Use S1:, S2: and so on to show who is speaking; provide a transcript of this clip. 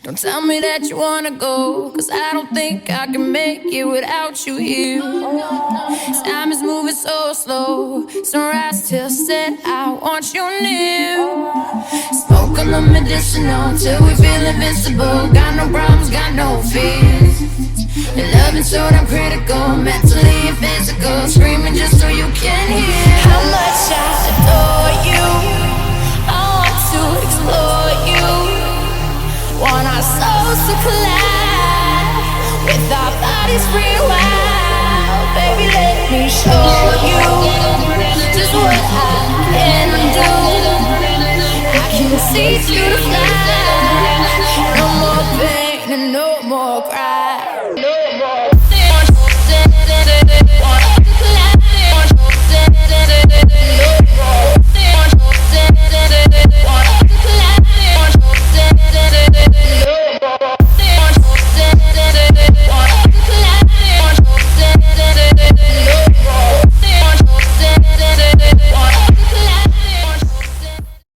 S1: Don't tell me that you wanna go, 'cause I don't think I can make it without you here. Time is moving so slow, sunrise till set, I want you near. Smoke on the medicinal till we feel invincible. Got no problems, got no fears. Your loving so damn critical, mentally and physical. Screaming just so you can hear how much I adore you. I want to explore you. Want our souls to collide, with our bodies free wild. Baby, let me show you just what I can do. I can see through the flies.